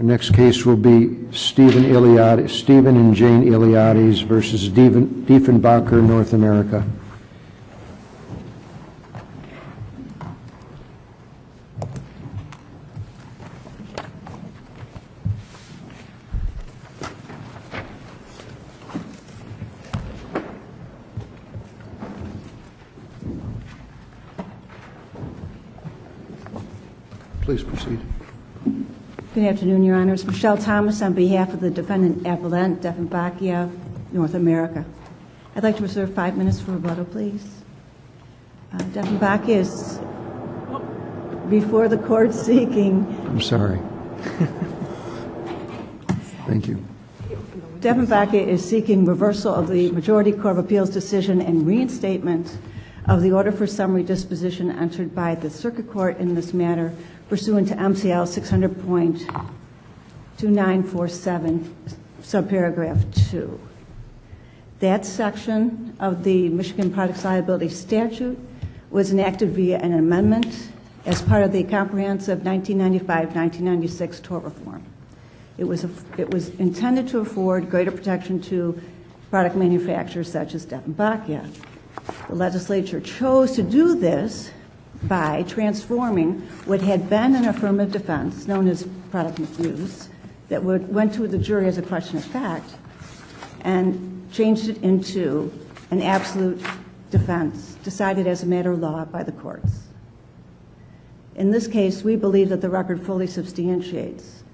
Our next case will be Stephen and Jane Iliades versus Dieffenbacher, North America. Please proceed. Good afternoon, Your Honors. Michelle Thomas on behalf of the defendant appellant, Dieffenbacher, North America. I'd like to reserve 5 minutes for rebuttal, please. Dieffenbacher is before the court seeking... I'm sorry. Thank you. Dieffenbacher is seeking reversal of the Majority Court of Appeals decision and reinstatement of the order for summary disposition entered by the Circuit Court in this matter pursuant to MCL 600.2947, subparagraph 2. That section of the Michigan Products Liability Statute was enacted via an amendment as part of the comprehensive 1995-1996 tort reform. It was intended to afford greater protection to product manufacturers such as Dieffenbacher. The legislature chose to do this by transforming what had been an affirmative defense, known as product misuse, that went to the jury as a question of fact, and changed it into an absolute defense decided as a matter of law by the courts. In this case, we believe that the record fully substantiates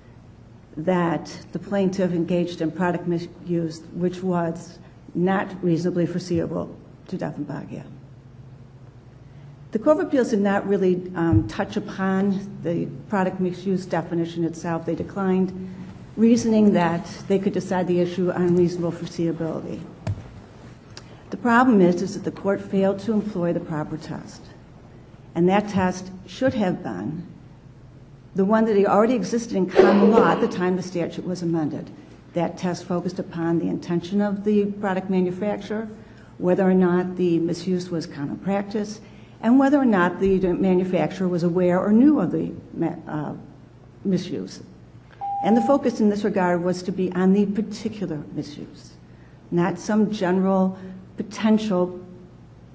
that the plaintiff engaged in product misuse, which was not reasonably foreseeable to Dieffenbacher. The Court of Appeals did not really touch upon the product misuse definition itself. They declined, reasoning that they could decide the issue on reasonable foreseeability. The problem is that the court failed to employ the proper test, and that test should have been the one that already existed in common law at the time the statute was amended. That test focused upon the intention of the product manufacturer, whether or not the misuse was common practice, and whether or not the manufacturer was aware or knew of the misuse. And the focus in this regard was to be on the particular misuse, not some general potential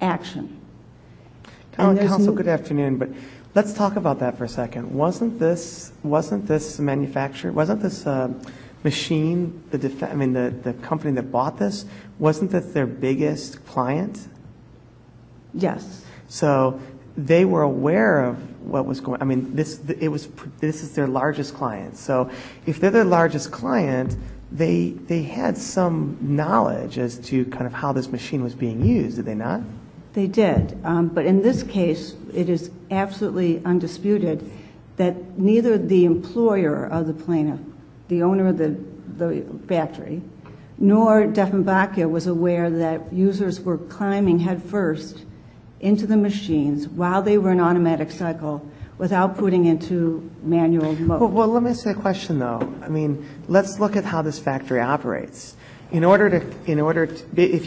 action. Counsel, good afternoon, but let's talk about that for a second. Wasn't this machine, the company that bought this, wasn't that their biggest client? Yes. So they were aware of what was going. I mean, this is their largest client. So if they're their largest client, they had some knowledge as to kind of how this machine was being used, did they not? They did, but in this case, it is absolutely undisputed that neither the employer of the plaintiff, the owner of the factory, nor Dieffenbacher was aware that users were climbing headfirst into the machines while they were in automatic cycle without putting into manual mode. Well, let me ask you a question, though. I mean, let's look at how this factory operates. If you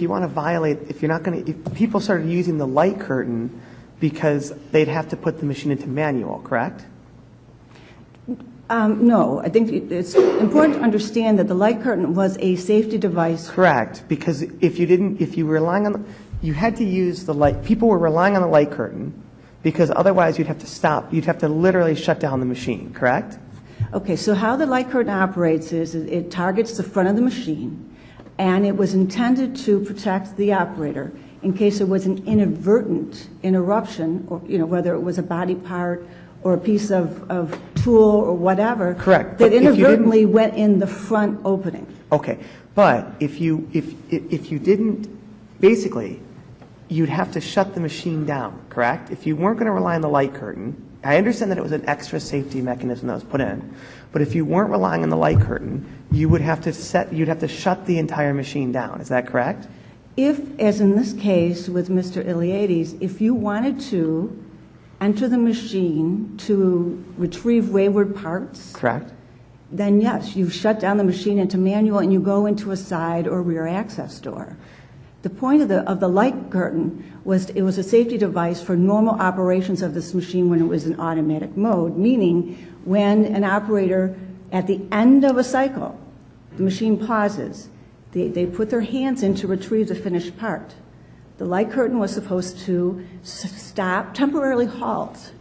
want to violate, if people started using the light curtain because they'd have to put the machine into manual, correct? No, I think it's important to understand that the light curtain was a safety device. Correct, because you had to use the light. People were relying on the light curtain because otherwise you'd have to stop. You'd have to literally shut down the machine, correct? Okay, so how the light curtain operates is it targets the front of the machine, and it was intended to protect the operator in case there was an inadvertent interruption, or whether it was a body part or a piece of tool or whatever. Correct. That inadvertently went in the front opening. Okay, but if you didn't, basically, you'd have to shut the machine down, correct? If you weren't going to rely on the light curtain, I understand that it was an extra safety mechanism that was put in, but if you weren't relying on the light curtain, you'd have to shut the entire machine down. Is that correct? If, as in this case with Mr. Iliades, if you wanted to enter the machine to retrieve wayward parts, correct, then yes, you shut down the machine into manual and you go into a side or rear access door. The point of the light curtain was it was a safety device for normal operations of this machine when it was in automatic mode, meaning when an operator at the end of a cycle, the machine pauses. They put their hands in to retrieve the finished part. The light curtain was supposed to stop, temporarily halt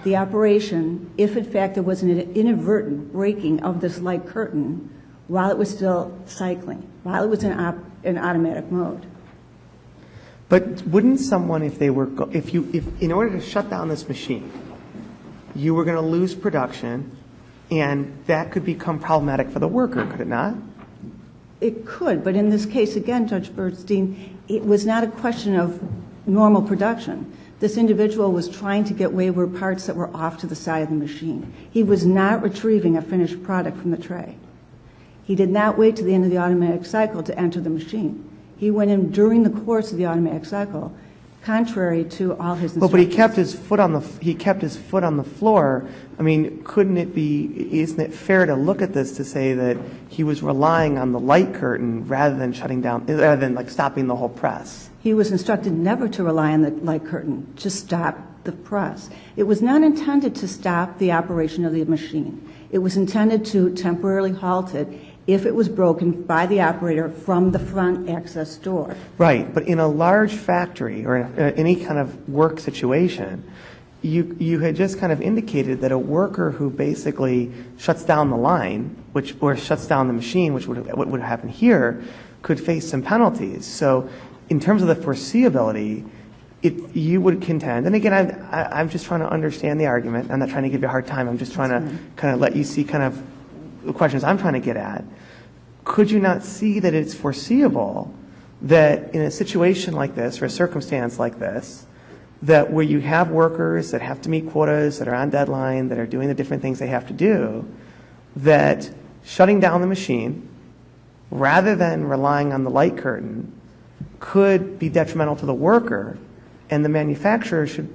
the operation if, in fact, there was an inadvertent breaking of this light curtain while it was still cycling, while it was in automatic mode. But wouldn't someone, if in order to shut down this machine, you were going to lose production, and that could become problematic for the worker, could it not? It could, but in this case, again, Judge Bernstein, it was not a question of normal production. This individual was trying to get wayward parts that were off to the side of the machine. He was not retrieving a finished product from the tray. He did not wait to the end of the automatic cycle to enter the machine. He went in during the course of the automatic cycle, contrary to all his instructions. But he kept his foot on the floor. I mean, isn't it fair to look at this to say that he was relying on the light curtain rather than stopping the whole press? He was instructed never to rely on the light curtain, to stop the press. It was not intended to stop the operation of the machine. It was intended to temporarily halt it if it was broken by the operator from the front access door. Right, but in a large factory or any kind of work situation, you had just kind of indicated that a worker who basically shuts down the line, or shuts down the machine, which would happen here, could face some penalties. So in terms of the foreseeability, you would contend, and again, I'm just trying to understand the argument. I'm not trying to give you a hard time. I'm just trying to kind of let you see kind of the questions I'm trying to get at. Could you not see that it's foreseeable that in a situation like this or a circumstance like this, that where you have workers that have to meet quotas, that are on deadline, that are doing the different things they have to do, that shutting down the machine rather than relying on the light curtain could be detrimental to the worker, and the manufacturer should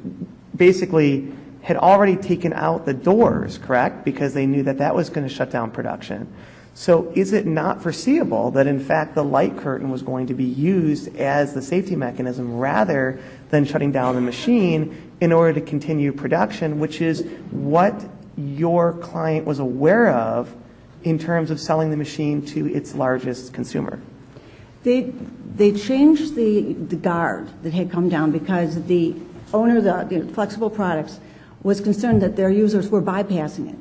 basically had already taken out the doors, correct? Because they knew that that was going to shut down production. So is it not foreseeable that in fact the light curtain was going to be used as the safety mechanism rather than shutting down the machine in order to continue production, which is what your client was aware of in terms of selling the machine to its largest consumer? They changed the guard that had come down because the owner of the Flexible Products was concerned that their users were bypassing it.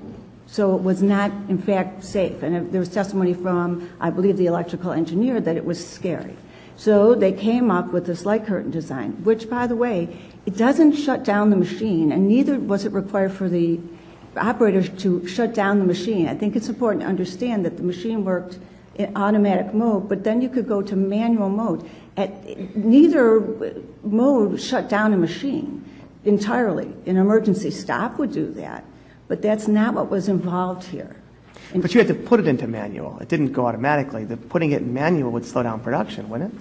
So it was not, in fact, safe. And there was testimony from, I believe, the electrical engineer that it was scary. So they came up with this light curtain design, which, by the way, it doesn't shut down the machine, and neither was it required for the operators to shut down the machine. I think it's important to understand that the machine worked in automatic mode, but then you could go to manual mode. Neither mode shut down a machine entirely. An emergency stop would do that, but that's not what was involved here. But you had to put it into manual. It didn't go automatically. Putting it in manual would slow down production, wouldn't it?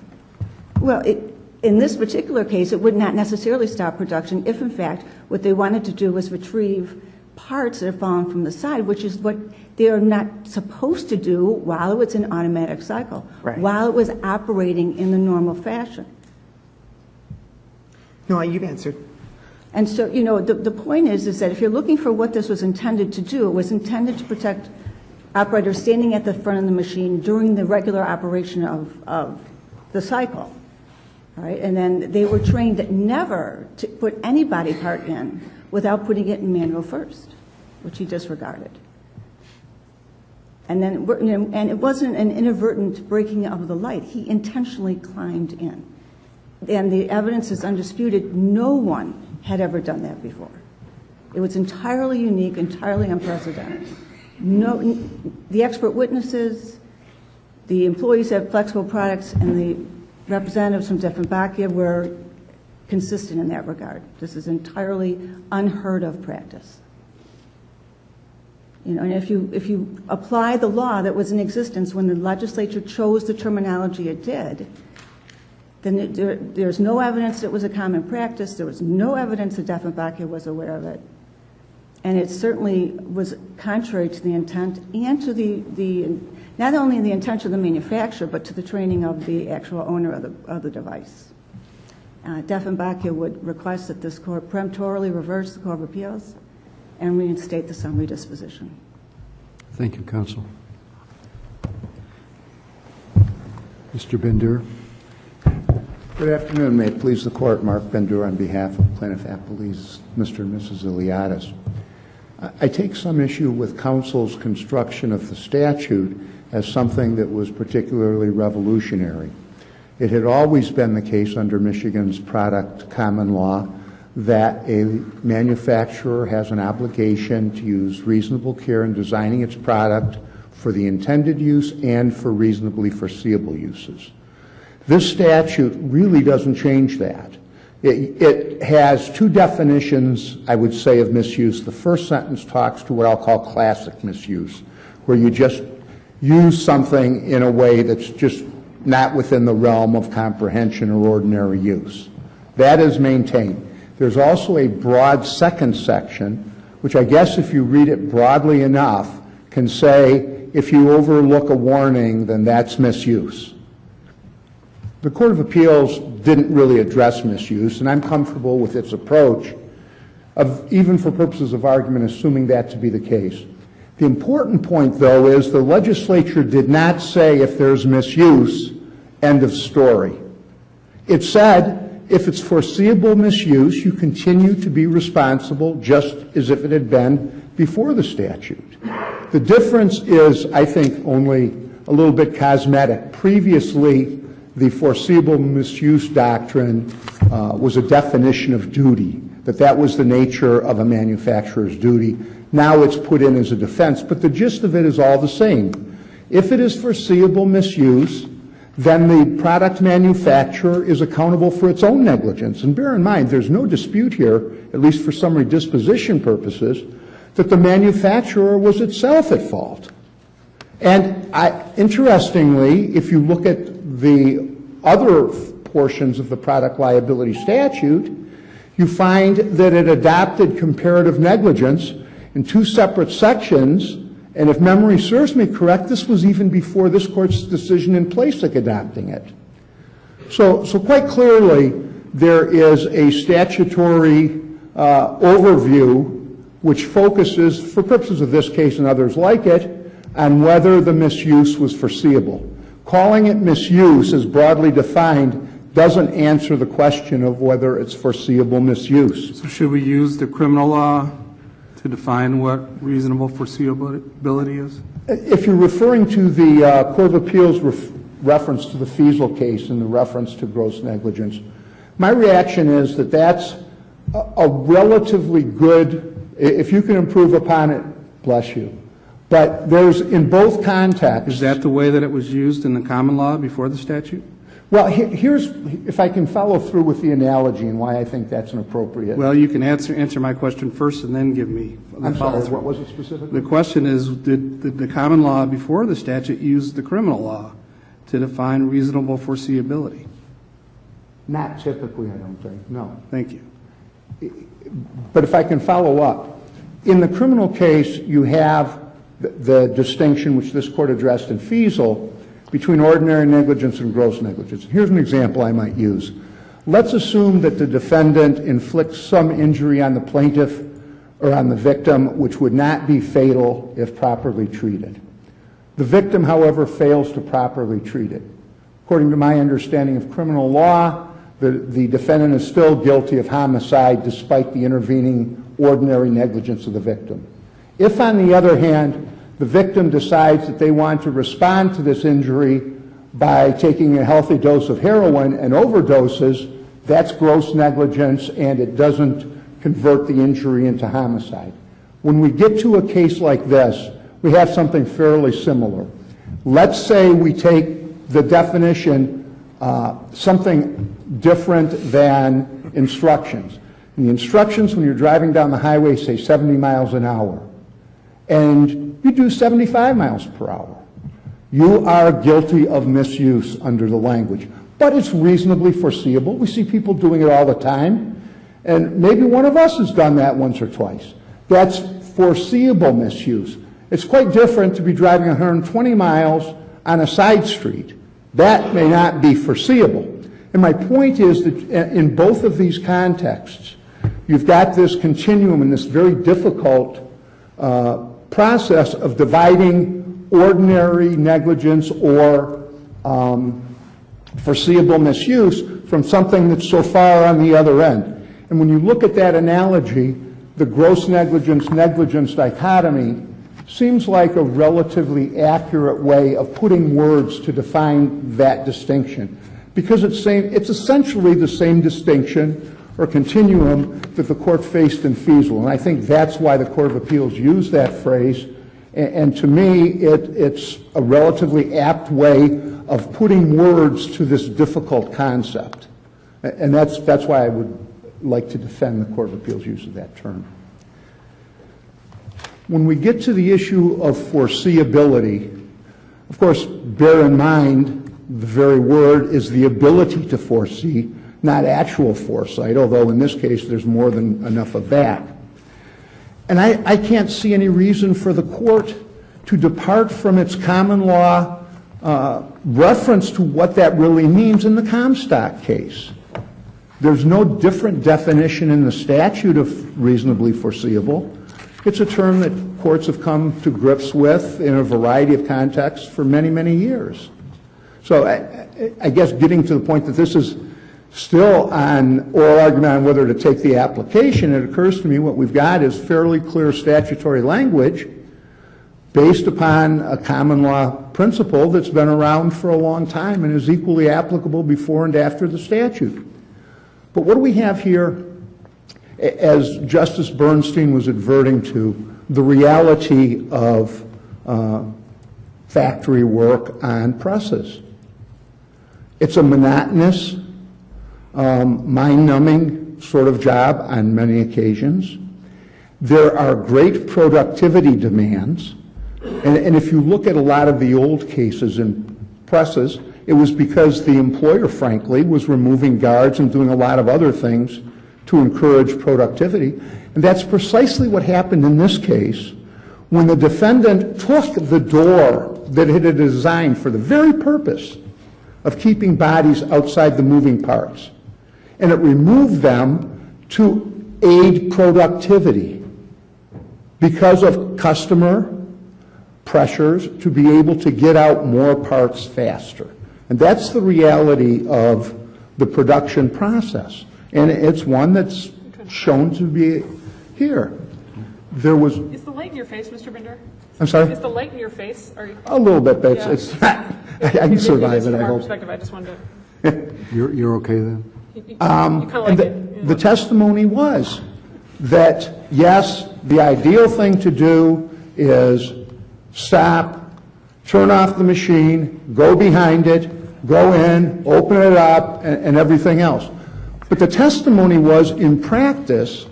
Well, in this particular case, it would not necessarily stop production if, in fact, what they wanted to do was retrieve parts that are falling from the side, which is what they are not supposed to do while it was in automatic cycle, right, while it was operating in the normal fashion. No, you've answered. And so, you know, the point is that if you're looking for what this was intended to do, it was intended to protect operators standing at the front of the machine during the regular operation of the cycle, right? And then they were trained never to put any body part in without putting it in manual first, which he disregarded. And then, you know, and it wasn't an inadvertent breaking of the light. He intentionally climbed in. And the evidence is undisputed. No one had ever done that before. It was entirely unique, entirely unprecedented. The expert witnesses, the employees at Flexible Products, and the representatives from Dieffenbacher were consistent in that regard. This is entirely unheard of practice. You know, and if you apply the law that was in existence when the legislature chose the terminology it did, then there's no evidence that it was a common practice. There was no evidence that Dieffenbacher was aware of it. And it certainly was contrary to the intent and to the not only the intent of the manufacturer, but to the training of the actual owner of the device. Dieffenbacher would request that this court peremptorily reverse the Court of Appeals and reinstate the summary disposition. Thank you, counsel. Mr. Bender. Good afternoon. May it please the Court, Mark Bender on behalf of Plaintiff Appellees, Mr. and Mrs. Iliades. I take some issue with counsel's construction of the statute as something that was particularly revolutionary. It had always been the case under Michigan's product common law that a manufacturer has an obligation to use reasonable care in designing its product for the intended use and for reasonably foreseeable uses. This statute really doesn't change that. It has two definitions, I would say, of misuse. The first sentence talks to what I'll call classic misuse, where you just use something in a way that's just not within the realm of comprehension or ordinary use. That is maintained. There's also a broad second section, which I guess if you read it broadly enough, can say if you overlook a warning, then that's misuse. The Court of Appeals didn't really address misuse, and I'm comfortable with its approach, even for purposes of argument, assuming that to be the case. The important point, though, is the legislature did not say if there's misuse, end of story. It said if it's foreseeable misuse, you continue to be responsible just as if it had been before the statute. The difference is, I think, only a little bit cosmetic. Previously, the foreseeable misuse doctrine was a definition of duty, that was the nature of a manufacturer's duty. Now it's put in as a defense, but the gist of it is all the same. If it is foreseeable misuse, then the product manufacturer is accountable for its own negligence. And bear in mind, there's no dispute here, at least for summary disposition purposes, that the manufacturer was itself at fault. And interestingly, if you look at the other portions of the product liability statute, you find that it adopted comparative negligence in two separate sections, and if memory serves me correct, this was even before this Court's decision in Placek adopting it. So quite clearly, there is a statutory overview which focuses, for purposes of this case and others like it, on whether the misuse was foreseeable. Calling it misuse as broadly defined doesn't answer the question of whether it's foreseeable misuse. So should we use the criminal law to define what reasonable foreseeability is? If you're referring to the Court of Appeals reference to the Fiesel case and the reference to gross negligence, my reaction is that that's a relatively good, if you can improve upon it, bless you. But there's, in both contexts. Is that the way that it was used in the common law before the statute? Well, here's, if I can follow through with the analogy and why I think that's an appropriate. Well, you can answer my question first and then give me the follow-through. I'm sorry, what was it specifically? The question is, did the common law before the statute use the criminal law to define reasonable foreseeability? Not typically, I don't think, no. Thank you. But if I can follow up, in the criminal case, you have the distinction which this Court addressed in Fiesel between ordinary negligence and gross negligence. Here's an example I might use. Let's assume that the defendant inflicts some injury on the plaintiff or on the victim which would not be fatal if properly treated. The victim, however, fails to properly treat it. According to my understanding of criminal law, the defendant is still guilty of homicide despite the intervening ordinary negligence of the victim. If, on the other hand, the victim decides that they want to respond to this injury by taking a healthy dose of heroin and overdoses, that's gross negligence and it doesn't convert the injury into homicide. When we get to a case like this, we have something fairly similar. Let's say we take the definition, something different than instructions. And the instructions when you're driving down the highway say 70 miles an hour. And you do 75 miles per hour. You are guilty of misuse under the language. But it's reasonably foreseeable. We see people doing it all the time. And maybe one of us has done that once or twice. That's foreseeable misuse. It's quite different to be driving 120 miles on a side street. That may not be foreseeable. And my point is that in both of these contexts, you've got this continuum and this very difficult process of dividing ordinary negligence or foreseeable misuse from something that's so far on the other end. And when you look at that analogy, the gross negligence dichotomy seems like a relatively accurate way of putting words to define that distinction, because it's essentially the same distinction or continuum that the court faced in Feasel. And I think that's why the Court of Appeals used that phrase. And to me, it's a relatively apt way of putting words to this difficult concept. And that's why I would like to defend the Court of Appeals' use of that term. When we get to the issue of foreseeability, of course, bear in mind the very word is the ability to foresee, not actual foresight, although in this case there's more than enough of that. And I can't see any reason for the court to depart from its common law reference to what that really means in the Comstock case. There's no different definition in the statute of reasonably foreseeable. It's a term that courts have come to grips with in a variety of contexts for many, many years. So I guess getting to the point that this is still on oral argument on whether to take the application, it occurs to me what we've got is fairly clear statutory language based upon a common law principle that's been around for a long time and is equally applicable before and after the statute. But what do we have here, as Justice Bernstein was adverting to, the reality of factory work on presses? It's a monotonous, mind-numbing sort of job on many occasions. There are great productivity demands. And if you look at a lot of the old cases in presses, it was because the employer, frankly, was removing guards and doing a lot of other things to encourage productivity. And that's precisely what happened in this case when the defendant took the door that it had designed for the very purpose of keeping bodies outside the moving parts, and it removed them to aid productivity because of customer pressures to be able to get out more parts faster. And that's the reality of the production process. And it's one that's shown to be here. There was... Is the light in your face, Mr. Bender? I'm sorry? Is the light in your face? Are you... A little bit, but Yeah. it's not... I can survive it, I From our hope. perspective, I just wanted to... You're okay then? You kind of like it. The testimony was that, yes, the ideal thing to do is stop, turn off the machine, go behind it, go in, open it up, and everything else. But the testimony was, in practice,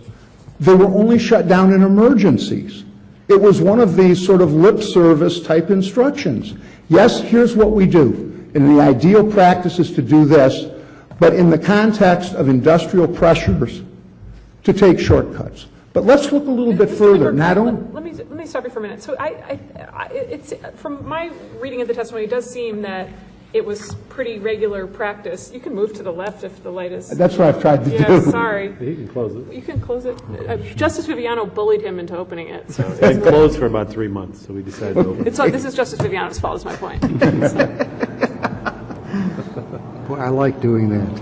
they were only shut down in emergencies. It was one of these sort of lip service type instructions. Yes, here's what we do. And the ideal practice is to do this, but in the context of industrial pressures, to take shortcuts. But let's look a little bit further. Not only... Let me stop you for a minute. So it's from my reading of the testimony, it does seem that it was pretty regular practice. You can move to the left if the light is... That's what I've tried to do. Yeah, sorry. You can close it. You can close it. Justice Viviano bullied him into opening it. So It closed for about 3 months, so we decided to open it. this is Justice Viviano's fault, is my point. Boy, I like doing that.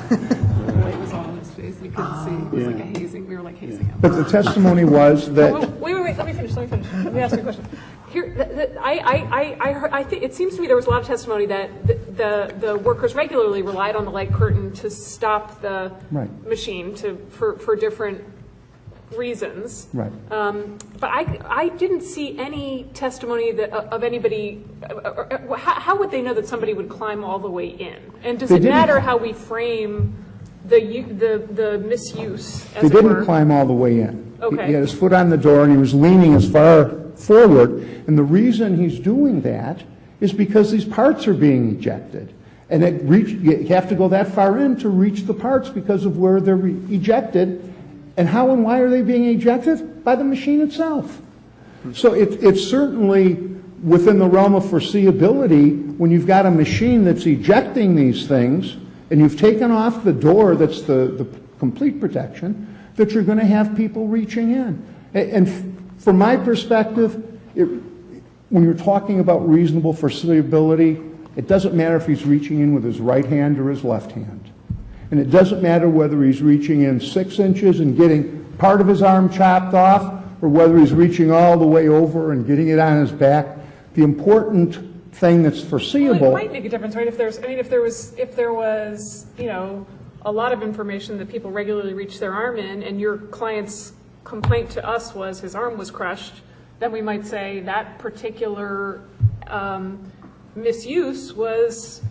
The light was all on his face. You couldn't see. It was like a hazing. We were like hazing him. But the testimony was that... Wait. Let me finish. Let me ask you a question. Here, I think it seems to me there was a lot of testimony that the workers regularly relied on the light curtain to stop the machine for different reasons. Right. But I didn't see any testimony of anybody. How would they know that somebody would climb all the way in? And does it matter how we frame the misuse? As They didn't climb all the way in. Okay. He had his foot on the door and he was leaning as far forward. And the reason he's doing that is because these parts are being ejected. And you have to go that far in to reach the parts because of where they're ejected. And how and why are they being ejected? By the machine itself. So it's certainly within the realm of foreseeability when you've got a machine that's ejecting these things and you've taken off the door that's the complete protection, that you're going to have people reaching in. And from my perspective, when you're talking about reasonable foreseeability, it doesn't matter if he's reaching in with his right hand or his left hand. And it doesn't matter whether he's reaching in 6 inches and getting part of his arm chopped off, or whether he's reaching all the way over and getting it on his back. The important thing that's foreseeable. Well, it might make a difference, right? If there was, you know, a lot of information that people regularly reach their arm in, and your client's complaint to us was his arm was crushed, then we might say that particular misuse was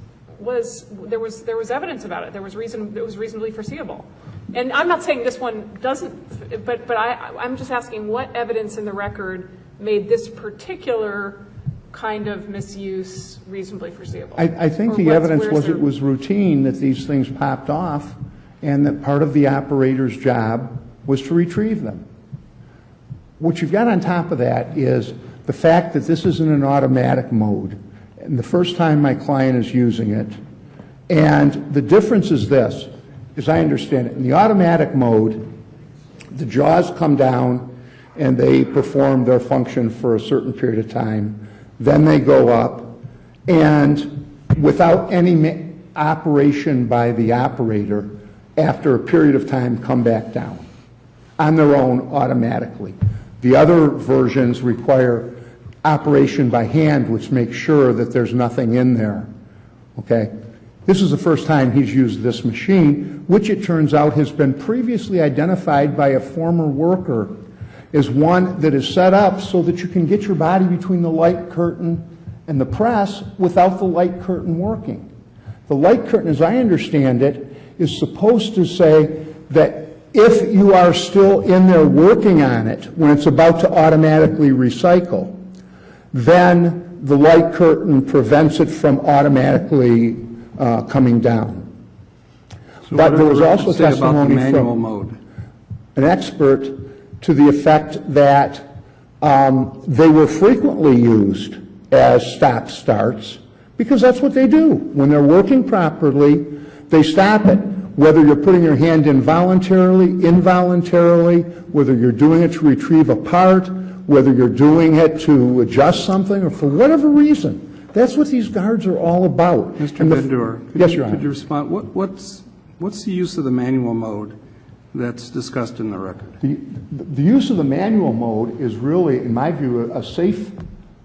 there was evidence about it. There was reason. It was reasonably foreseeable. And I'm not saying this one doesn't, but I'm just asking what evidence in the record made this particular kind of misuse reasonably foreseeable? I think the evidence was it was routine that these things popped off, and that part of the operator's job was to retrieve them. What you've got on top of that is the fact that this is in an automatic mode, and the first time my client is using it. And the difference is this, as I understand it. In the automatic mode, the jaws come down and they perform their function for a certain period of time. Then they go up, and without any operation by the operator, after a period of time, come back down on their own automatically. The other versions require operation by hand, which makes sure that there's nothing in there. Okay? This is the first time he's used this machine, which it turns out has been previously identified by a former worker as one that is set up so that you can get your body between the light curtain and the press without the light curtain working. The light curtain, as I understand it, is supposed to say that if you are still in there working on it when it's about to automatically recycle, then the light curtain prevents it from automatically coming down. So but there was also testimony manual from mode? An expert to the effect that they were frequently used as stop-starts because that's what they do. When they're working properly, they stop it. Whether you're putting your hand in voluntarily, involuntarily, whether you're doing it to retrieve a part, whether you're doing it to adjust something, or for whatever reason. That's what these guards are all about. Mr. Bendure, yes, Your Honor. Could you respond? What's the use of the manual mode that's discussed in the record? The use of the manual mode is really, in my view, a safe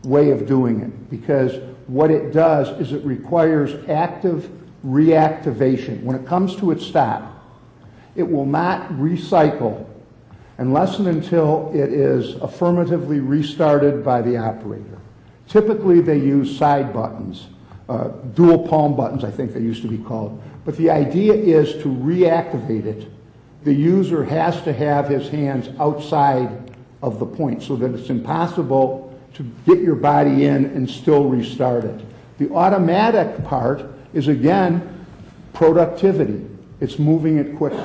way of doing it, because what it does is it requires active reactivation. When it comes to its stop, it will not recycle unless and until it is affirmatively restarted by the operator. Typically, they use side buttons, dual palm buttons, I think they used to be called. But the idea is to reactivate it. The user has to have his hands outside of the point so that it's impossible to get your body in and still restart it. The automatic part is, again, productivity. It's moving it quickly.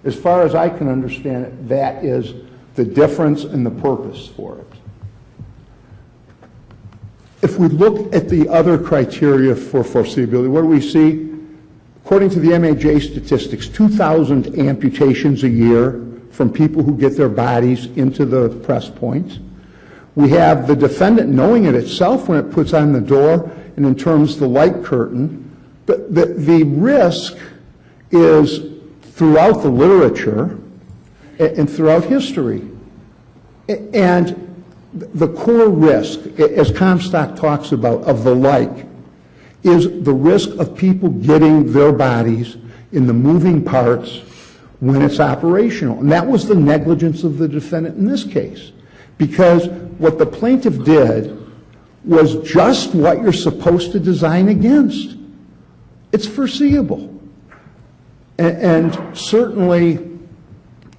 As far as I can understand it, that is the difference and the purpose for it. If we look at the other criteria for foreseeability, what do we see? According to the MAJ statistics, 2,000 amputations a year from people who get their bodies into the press points. We have the defendant knowing it itself when it puts on the door, and in terms of the light curtain. The risk is throughout the literature and throughout history. And the core risk, as Comstock talks about, of the like, is the risk of people getting their bodies in the moving parts when it's operational. And that was the negligence of the defendant in this case. Because what the plaintiff did was just what you're supposed to design against. It's foreseeable. And certainly,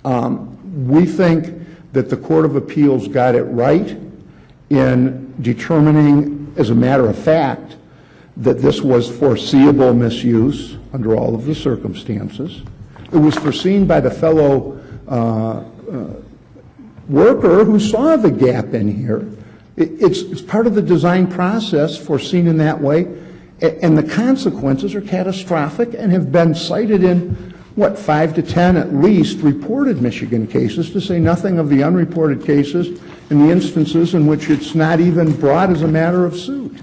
we think that the Court of Appeals got it right in determining, as a matter of fact, that this was foreseeable misuse under all of the circumstances. It was foreseen by the fellow worker who saw the gap in here. It's part of the design process, foreseen in that way, and the consequences are catastrophic and have been cited in, 5 to 10 at least reported Michigan cases, to say nothing of the unreported cases in the instances in which it's not even brought as a matter of suit.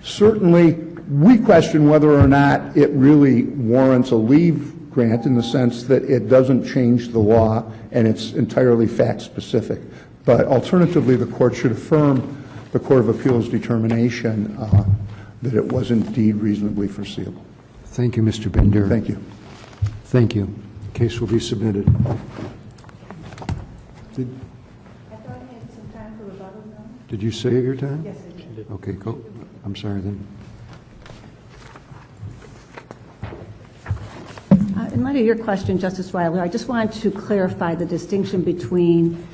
Certainly, we question whether or not it really warrants a leave grant in the sense that it doesn't change the law and it's entirely fact-specific. But alternatively, the court should affirm the Court of Appeals' determination that it was indeed reasonably foreseeable. Thank you, Mr. Bender. Thank you. Thank you. The case will be submitted. I thought I had some time for rebuttal now. Did you say your time? Yes, I did. Okay, go. I'm sorry then. In light of your question, Justice Weiler, I just wanted to clarify the distinction between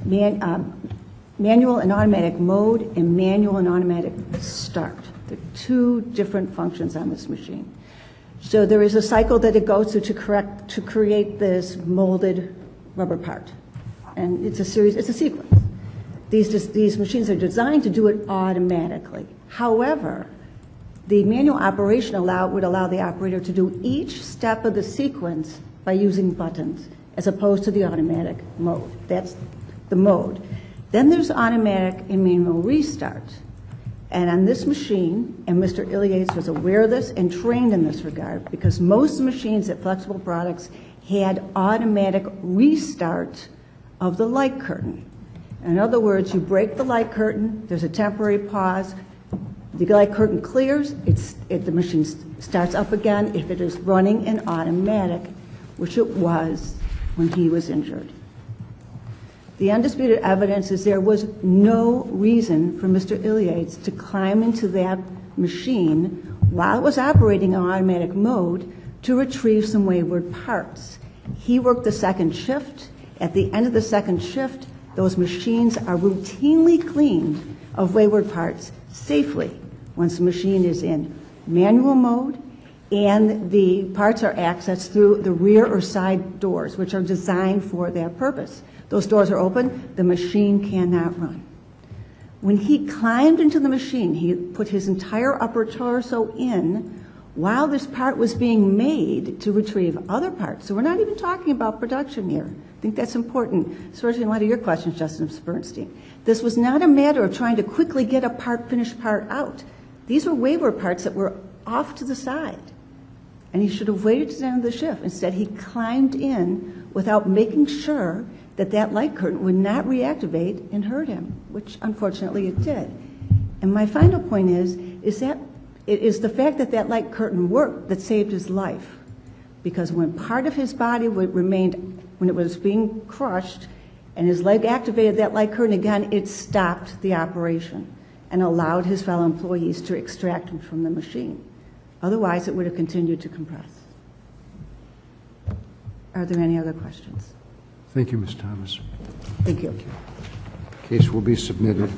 manual and automatic mode and manual and automatic start. They're two different functions on this machine. So there is a cycle that it goes through to create this molded rubber part. And it's a sequence. These machines are designed to do it automatically. However, the manual operation would allow the operator to do each step of the sequence by using buttons, as opposed to the automatic mode. That's the mode. Then there's automatic and manual restart. And on this machine, and Mr. Iliades was aware of this and trained in this regard, because most machines at Flexible Products had automatic restart of the light curtain. In other words, you break the light curtain, there's a temporary pause, the light curtain clears, the machine starts up again if it is running in automatic, which it was when he was injured. The undisputed evidence is there was no reason for Mr. Iliades to climb into that machine while it was operating in automatic mode to retrieve some wayward parts. He worked the second shift. At the end of the second shift, those machines are routinely cleaned of wayward parts safely once the machine is in manual mode and the parts are accessed through the rear or side doors, which are designed for that purpose. Those doors are open, the machine cannot run. When he climbed into the machine, he put his entire upper torso in while this part was being made to retrieve other parts. So we're not even talking about production here. I think that's important, especially in light of your questions, Justice Bernstein. This was not a matter of trying to quickly get a finished part out. These were wayward parts that were off to the side. And he should have waited to the end of the shift. Instead, he climbed in without making sure that that light curtain would not reactivate and hurt him, which unfortunately it did. And my final point is that it is the fact that that light curtain worked that saved his life. Because when part of his body remained, when it was being crushed, and his leg activated that light curtain again, it stopped the operation and allowed his fellow employees to extract him from the machine. Otherwise, it would have continued to compress. Are there any other questions? Thank you, Ms. Thomas. Thank you. Case will be submitted.